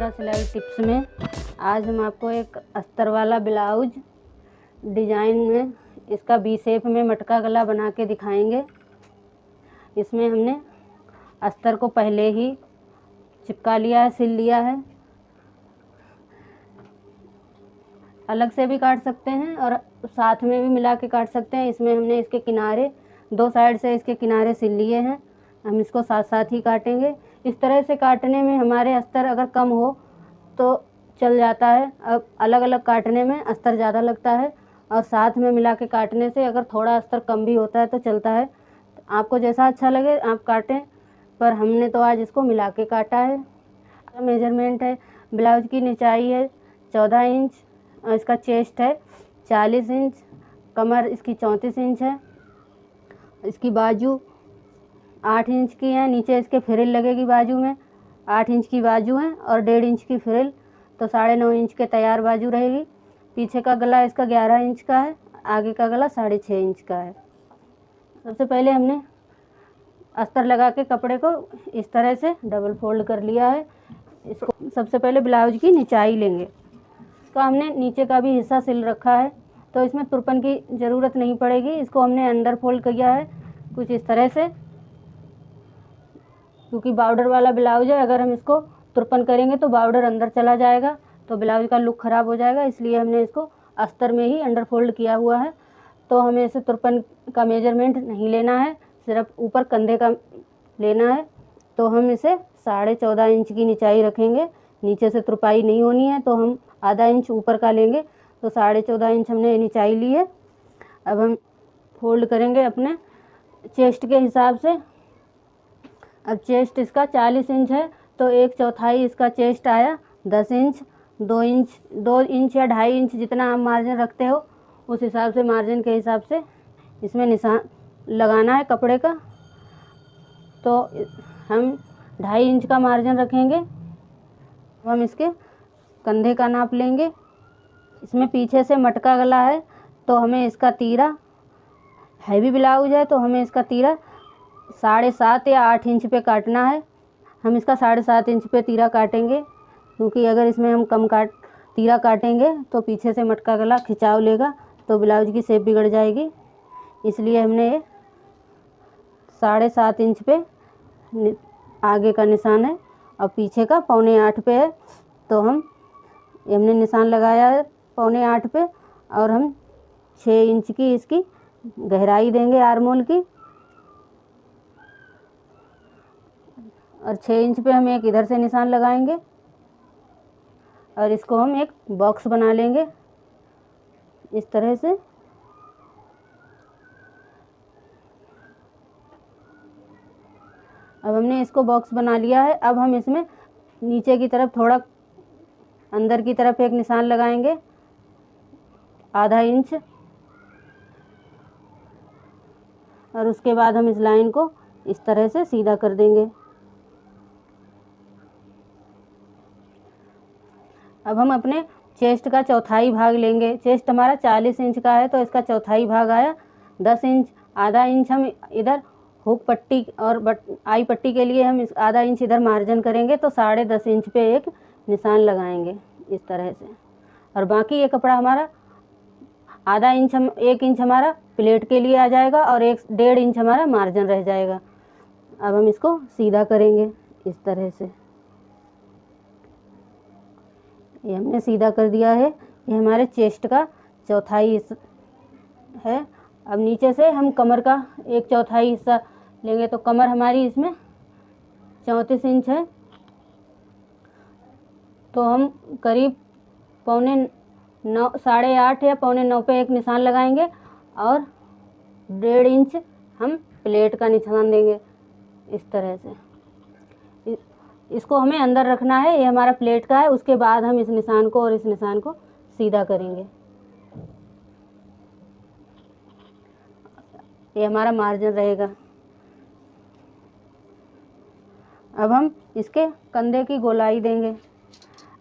सुमित्रा सिलाई टिप्स में आज हम आपको एक अस्तर वाला ब्लाउज डिजाइन में इसका वी शेप में मटका गला बना के दिखाएंगे। इसमें हमने अस्तर को पहले ही चिपका लिया है, सिल लिया है। अलग से भी काट सकते हैं और साथ में भी मिला के काट सकते हैं। इसमें हमने इसके किनारे दो साइड से इसके किनारे सिल लिए हैं। हम इसको साथ साथ ही काटेंगे। इस तरह से काटने में हमारे अस्तर अगर कम हो तो चल जाता है, अब अलग अलग काटने में अस्तर ज़्यादा लगता है और साथ में मिला के काटने से अगर थोड़ा अस्तर कम भी होता है तो चलता है। आपको जैसा अच्छा लगे आप काटें, पर हमने तो आज इसको मिला के काटा है। मेजरमेंट है, ब्लाउज की निचाई है 14 इंच और इसका चेस्ट है 40 इंच, कमर इसकी 34 इंच है, इसकी बाजू 8 इंच की है, नीचे इसके फ्रिल लगेगी बाजू में 8 इंच की बाजू है और 1.5 इंच की फ्रिल, तो 9.5 इंच के तैयार बाजू रहेगी। पीछे का गला इसका 11 इंच का है, आगे का गला 6.5 इंच का है। सबसे पहले हमने अस्तर लगा के कपड़े को इस तरह से डबल फोल्ड कर लिया है। इसको सबसे पहले ब्लाउज की निचाई लेंगे। इसका हमने नीचे का भी हिस्सा सिल रखा है तो इसमें तुरपन की ज़रूरत नहीं पड़ेगी। इसको हमने अंडर फोल्ड किया है कुछ इस तरह से, क्योंकि बॉर्डर वाला ब्लाउज है। अगर हम इसको तुरपन करेंगे तो बॉर्डर अंदर चला जाएगा तो ब्लाउज का लुक ख़राब हो जाएगा, इसलिए हमने इसको अस्तर में ही अंडर फोल्ड किया हुआ है। तो हमें इसे तुरपन का मेजरमेंट नहीं लेना है, सिर्फ ऊपर कंधे का लेना है। तो हम इसे 14.5 इंच की निचाई रखेंगे। नीचे से तुरपाई नहीं होनी है तो हम आधा इंच ऊपर का लेंगे। तो 14.5 इंच हमने निचाई ली है। अब हम फोल्ड करेंगे अपने चेस्ट के हिसाब से। अब चेस्ट इसका 40 इंच है तो 1/4 इसका चेस्ट आया 10 इंच। 2 इंच या 2.5 इंच जितना आप मार्जिन रखते हो उस हिसाब से, मार्जिन के हिसाब से इसमें निशान लगाना है कपड़े का। तो हम 2.5 इंच का मार्जिन रखेंगे। हम इसके कंधे का नाप लेंगे। इसमें पीछे से मटका गला है तो हमें इसका तीरा, हैवी ब्लाउज है तो हमें इसका तीरा 7.5 या 8 इंच पे काटना है। हम इसका 7.5 इंच पे तीरा काटेंगे, क्योंकि अगर इसमें हम कम तीरा काटेंगे तो पीछे से मटका गला खिंचाव लेगा तो ब्लाउज की शेप बिगड़ जाएगी। इसलिए हमने ये 7.5 इंच पे आगे का निशान है और पीछे का 7.25 पे है। तो हमने निशान लगाया है 7.25 पे और हम 6 इंच की इसकी गहराई देंगे आर्मोल की, और 6 इंच पे हम एक इधर से निशान लगाएंगे और इसको हम एक बॉक्स बना लेंगे इस तरह से। अब हमने इसको बॉक्स बना लिया है। अब हम इसमें नीचे की तरफ थोड़ा अंदर की तरफ एक निशान लगाएंगे आधा इंच, और उसके बाद हम इस लाइन को इस तरह से सीधा कर देंगे। अब हम अपने चेस्ट का चौथाई भाग लेंगे। चेस्ट हमारा 40 इंच का है तो इसका चौथाई भाग आया 10 इंच। आधा इंच हम इधर हुक पट्टी और आई पट्टी के लिए हम इस आधा इंच इधर मार्जिन करेंगे तो 10.5 इंच पे एक निशान लगाएंगे इस तरह से। और बाकी ये कपड़ा हमारा आधा इंच 1 इंच हमारा प्लेट के लिए आ जाएगा और 1.5 इंच हमारा मार्जिन रह जाएगा। अब हम इसको सीधा करेंगे इस तरह से। ये हमने सीधा कर दिया है। ये हमारे चेस्ट का चौथाई है। अब नीचे से हम कमर का 1/4 हिस्सा लेंगे तो कमर हमारी इसमें 34 इंच है। तो हम करीब 8.25 या 8.25 पे एक निशान लगाएंगे और 1.5 इंच हम प्लेट का निशान देंगे इस तरह से। इसको हमें अंदर रखना है, ये हमारा प्लेट का है। उसके बाद हम इस निशान को और इस निशान को सीधा करेंगे। ये हमारा मार्जिन रहेगा। अब हम इसके कंधे की गोलाई देंगे।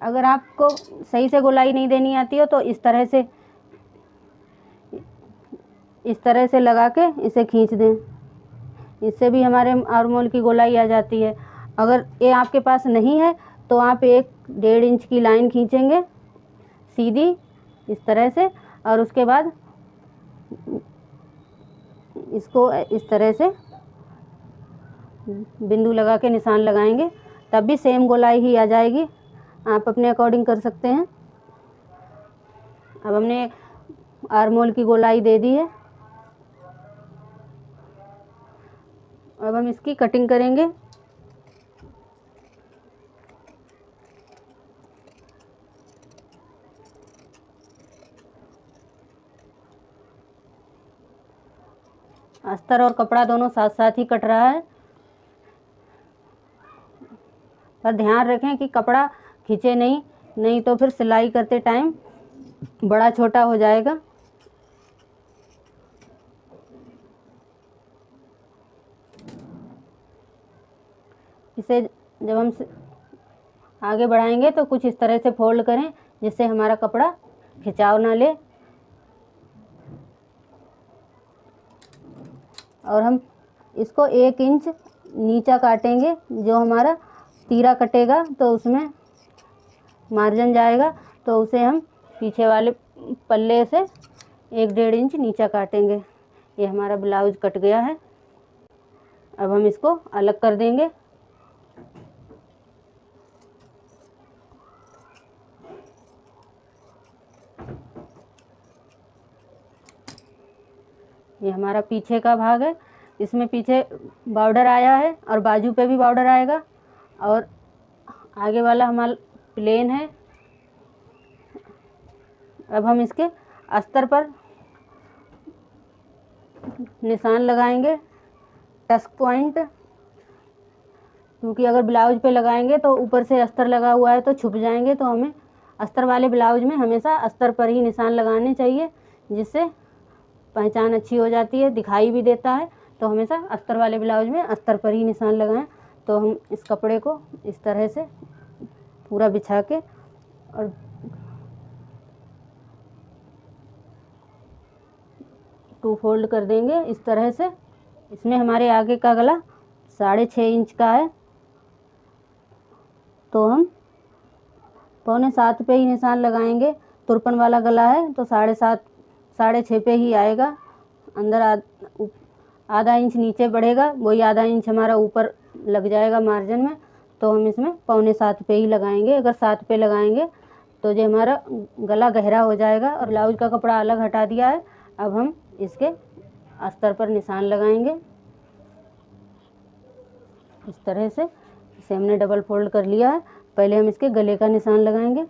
अगर आपको सही से गोलाई नहीं देनी आती हो तो इस तरह से लगा के इसे खींच दें, इससे भी हमारे आर्मोल की गोलाई आ जाती है। अगर ये आपके पास नहीं है तो आप एक 1.5 इंच की लाइन खींचेंगे सीधी इस तरह से, और उसके बाद इसको इस तरह से बिंदु लगा के निशान लगाएंगे, तब भी सेम गोलाई ही आ जाएगी। आप अपने अकॉर्डिंग कर सकते हैं। अब हमने आर्मोल की गोलाई दे दी है। अब हम इसकी कटिंग करेंगे। अस्तर और कपड़ा दोनों साथ साथ ही कट रहा है, पर ध्यान रखें कि कपड़ा खींचे नहीं तो फिर सिलाई करते टाइम बड़ा छोटा हो जाएगा। इसे जब हम आगे बढ़ाएंगे तो कुछ इस तरह से फोल्ड करें जिससे हमारा कपड़ा खिंचाव ना ले। और हम इसको 1 इंच नीचा काटेंगे, जो हमारा तीरा कटेगा तो उसमें मार्जिन जाएगा, तो उसे हम पीछे वाले पल्ले से 1-1.5 इंच नीचा काटेंगे। ये हमारा ब्लाउज कट गया है। अब हम इसको अलग कर देंगे। ये हमारा पीछे का भाग है, इसमें पीछे बॉर्डर आया है और बाजू पे भी बॉर्डर आएगा, और आगे वाला हमारा प्लेन है। अब हम इसके अस्तर पर निशान लगाएंगे, टस्क पॉइंट, क्योंकि अगर ब्लाउज पे लगाएंगे तो ऊपर से अस्तर लगा हुआ है तो छुप जाएंगे, तो हमें अस्तर वाले ब्लाउज में हमेशा अस्तर पर ही निशान लगाने चाहिए, जिससे पहचान अच्छी हो जाती है, दिखाई भी देता है। तो हमेशा अस्तर वाले ब्लाउज में अस्तर पर ही निशान लगाएं। तो हम इस कपड़े को इस तरह से पूरा बिछा के और टू फोल्ड कर देंगे इस तरह से। इसमें हमारे आगे का गला 6.5 इंच का है, तो हम 6.25 पे ही निशान लगाएंगे। 53 वाला गला है तो 7.5 6.5 पे ही आएगा। अंदर आधा इंच नीचे बढ़ेगा, वही आधा इंच हमारा ऊपर लग जाएगा मार्जिन में, तो हम इसमें 6.25 पे ही लगाएंगे। अगर 7 पे लगाएंगे तो जो हमारा गला गहरा हो जाएगा। और ब्लाउज का कपड़ा अलग हटा दिया है। अब हम इसके अस्तर पर निशान लगाएंगे इस तरह से। इसे हमने डबल फोल्ड कर लिया है। पहले हम इसके गले का निशान लगाएंगे।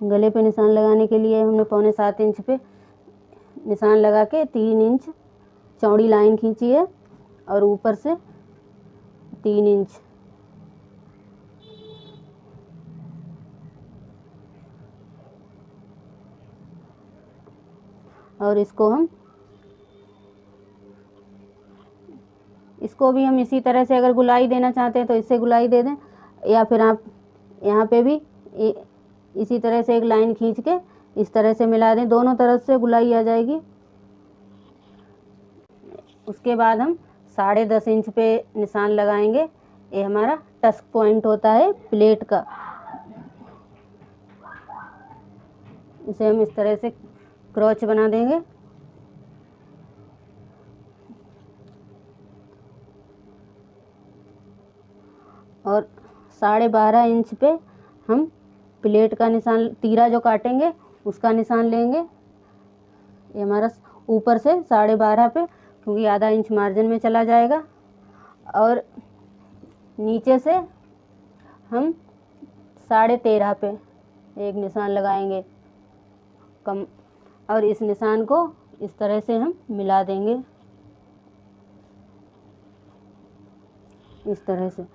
गले पे निशान लगाने के लिए हमने 6.25 इंच पे निशान लगा के 3 इंच चौड़ी लाइन खींची है और ऊपर से 3 इंच। और इसको भी हम इसी तरह से अगर गुलाई देना चाहते हैं तो इससे गुलाई दे दें, या फिर आप यहाँ पे भी इसी तरह से एक लाइन खींच के इस तरह से मिला दें, दोनों तरफ से गुलाई आ जाएगी। उसके बाद हम 10.5 इंच पे निशान लगाएंगे। ये हमारा टस्क पॉइंट होता है प्लेट का। इसे हम इस तरह से क्रॉच बना देंगे। और 12.5 इंच पे हम प्लेट का निशान, तीरा जो काटेंगे उसका निशान लेंगे। ये हमारा ऊपर से 12.5 पे, क्योंकि आधा इंच मार्जिन में चला जाएगा। और नीचे से हम 13.5 पे एक निशान लगाएंगे कम, और इस निशान को इस तरह से हम मिला देंगे इस तरह से।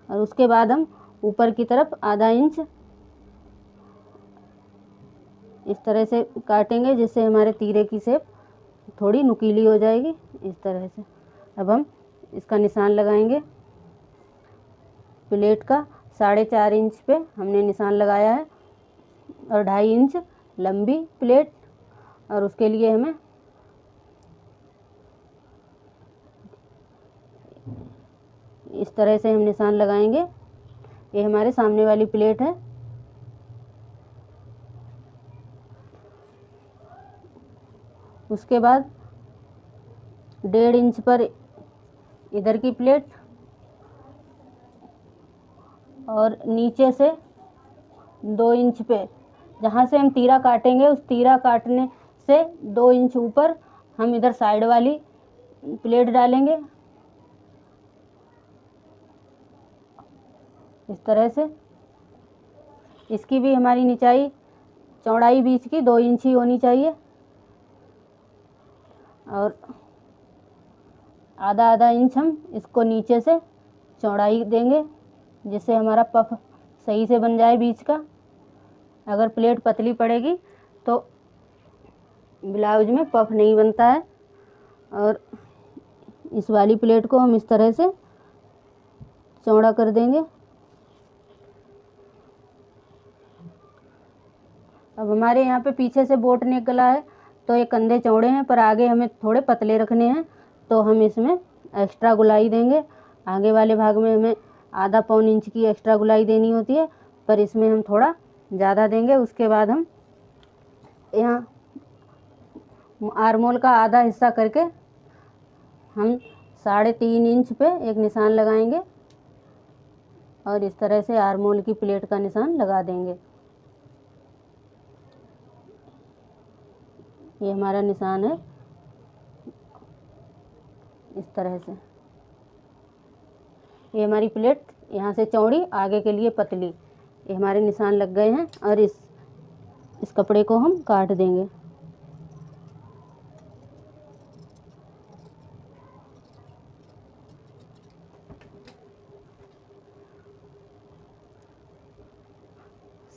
और उसके बाद हम ऊपर की तरफ आधा इंच इस तरह से काटेंगे, जिससे हमारे तीरे की शेप थोड़ी नुकीली हो जाएगी इस तरह से। अब हम इसका निशान लगाएंगे। प्लेट का 4.5 इंच पे हमने निशान लगाया है, और 2.5 इंच लंबी प्लेट, और उसके लिए हमें इस तरह से हम निशान लगाएंगे ये हमारे सामने वाली प्लेट है। उसके बाद 1.5 इंच पर इधर की प्लेट और नीचे से 2 इंच पे, जहाँ से हम तीरा काटेंगे उस तीरा काटने से 2 इंच ऊपर हम इधर साइड वाली प्लेट डालेंगे इस तरह से। इसकी भी हमारी निचाई चौड़ाई बीच की 2 इंच ही होनी चाहिए और आधा आधा इंच हम इसको नीचे से चौड़ाई देंगे, जिससे हमारा पफ सही से बन जाए बीच का। अगर प्लेट पतली पड़ेगी तो ब्लाउज में पफ नहीं बनता है। और इस वाली प्लेट को हम इस तरह से चौड़ा कर देंगे। अब हमारे यहाँ पे पीछे से बोट नेक गला है तो ये कंधे चौड़े हैं, पर आगे हमें थोड़े पतले रखने हैं, तो हम इसमें एक्स्ट्रा गुलाई देंगे। आगे वाले भाग में हमें आधा पौन इंच की एक्स्ट्रा गुलाई देनी होती है, पर इसमें हम थोड़ा ज़्यादा देंगे। उसके बाद हम यहाँ आर्मोल का आधा हिस्सा करके हम 3.5 इंच पे एक निशान लगाएंगे और इस तरह से आर्मोल की प्लेट का निशान लगा देंगे। ये हमारा निशान है इस तरह से। ये हमारी प्लेट यहाँ से चौड़ी, आगे के लिए पतली, ये हमारे निशान लग गए हैं। और इस कपड़े को हम काट देंगे।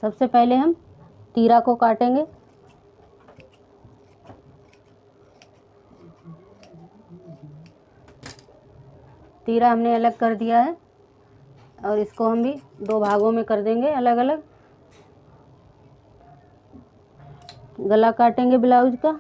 सबसे पहले हम तीरा को काटेंगे। तीरा हमने अलग कर दिया है और इसको हम भी 2 भागों में कर देंगे अलग अलग। गला काटेंगे ब्लाउज का।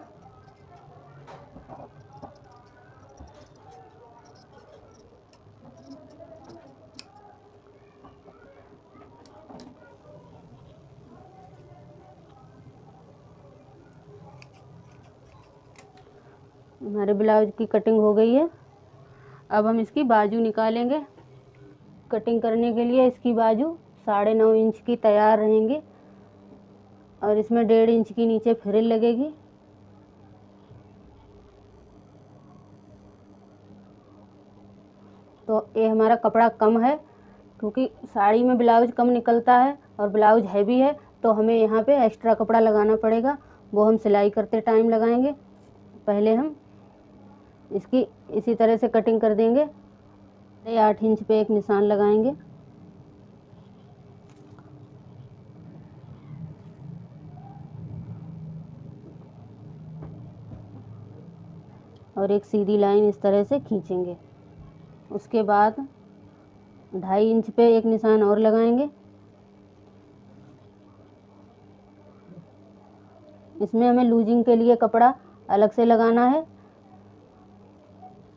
हमारे ब्लाउज की कटिंग हो गई है। अब हम इसकी बाजू निकालेंगे। कटिंग करने के लिए इसकी बाजू 9.5 इंच की तैयार रहेंगी और इसमें 1.5 इंच की नीचे फ्रिल लगेगी। तो ये हमारा कपड़ा कम है, क्योंकि साड़ी में ब्लाउज कम निकलता है और ब्लाउज हैवी है, तो हमें यहाँ पे एक्स्ट्रा कपड़ा लगाना पड़ेगा। वो हम सिलाई करते टाइम लगाएंगे। पहले हम इसकी इसी तरह से कटिंग कर देंगे। 8 इंच पे एक निशान लगाएंगे और एक सीधी लाइन इस तरह से खींचेंगे। उसके बाद 2.5 इंच पे एक निशान और लगाएंगे। इसमें हमें लूजिंग के लिए कपड़ा अलग से लगाना है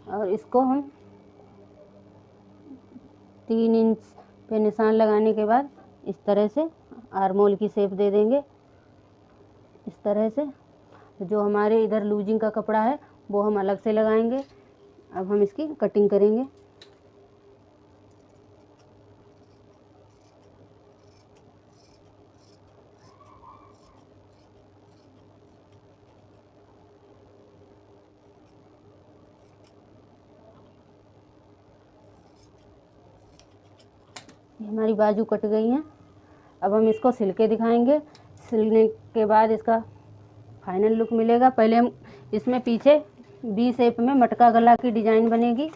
और इसको हम 3 इंच पे निशान लगाने के बाद इस तरह से आर्मोल की शेप दे देंगे। इस तरह से जो हमारे इधर लूजिंग का कपड़ा है वो हम अलग से लगाएंगे। अब हम इसकी कटिंग करेंगे। हमारी बाजू कट गई हैं। अब हम इसको सिल के दिखाएंगे। सिलने के बाद इसका फाइनल लुक मिलेगा। पहले हम इसमें पीछे वी शेप में मटका गला की डिज़ाइन बनेगी।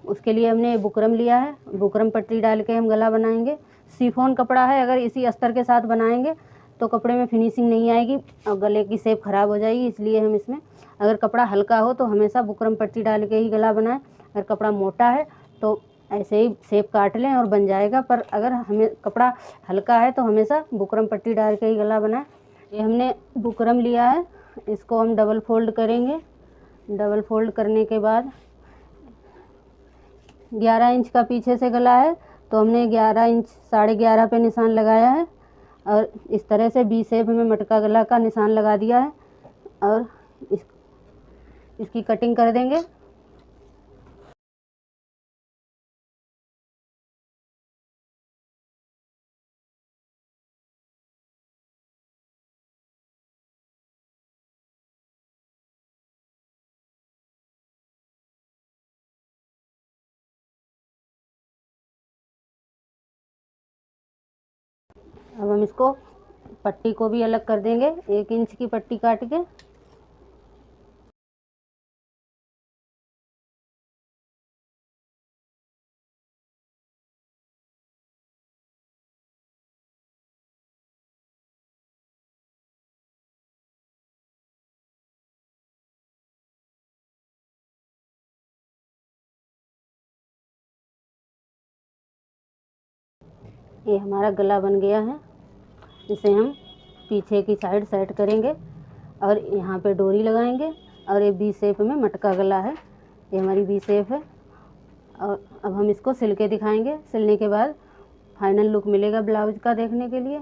उसके लिए हमने बुकरम लिया है। बुकरम पट्टी डाल के हम गला बनाएंगे। शिफॉन कपड़ा है, अगर इसी अस्तर के साथ बनाएंगे तो कपड़े में फिनिशिंग नहीं आएगी और गले की शेप ख़राब हो जाएगी। इसलिए हम इसमें, अगर कपड़ा हल्का हो तो हमेशा बुकरम पट्टी डाल के ही गला बनाएं। अगर कपड़ा मोटा है तो ऐसे ही शेप काट लें और बन जाएगा, पर अगर हमें कपड़ा हल्का है तो हमेशा बुकरम पट्टी डाल के ही गला बनाएं। ये हमने बुकरम लिया है, इसको हम डबल फोल्ड करेंगे। डबल फोल्ड करने के बाद 11 इंच का पीछे से गला है तो हमने 11 इंच 11.5 पे निशान लगाया है और इस तरह से बी शेप में मटका गला का निशान लगा दिया है और इसकी कटिंग कर देंगे। अब हम इसको पट्टी को भी अलग कर देंगे, 1 इंच की पट्टी काट के। ये हमारा गला बन गया है। इसे हम पीछे की साइड सेट करेंगे और यहाँ पे डोरी लगाएंगे और ये बी शेप में मटका गला है। ये हमारी बी शेप है और अब हम इसको सिल के दिखाएंगे। सिलने के बाद फाइनल लुक मिलेगा ब्लाउज का देखने के लिए।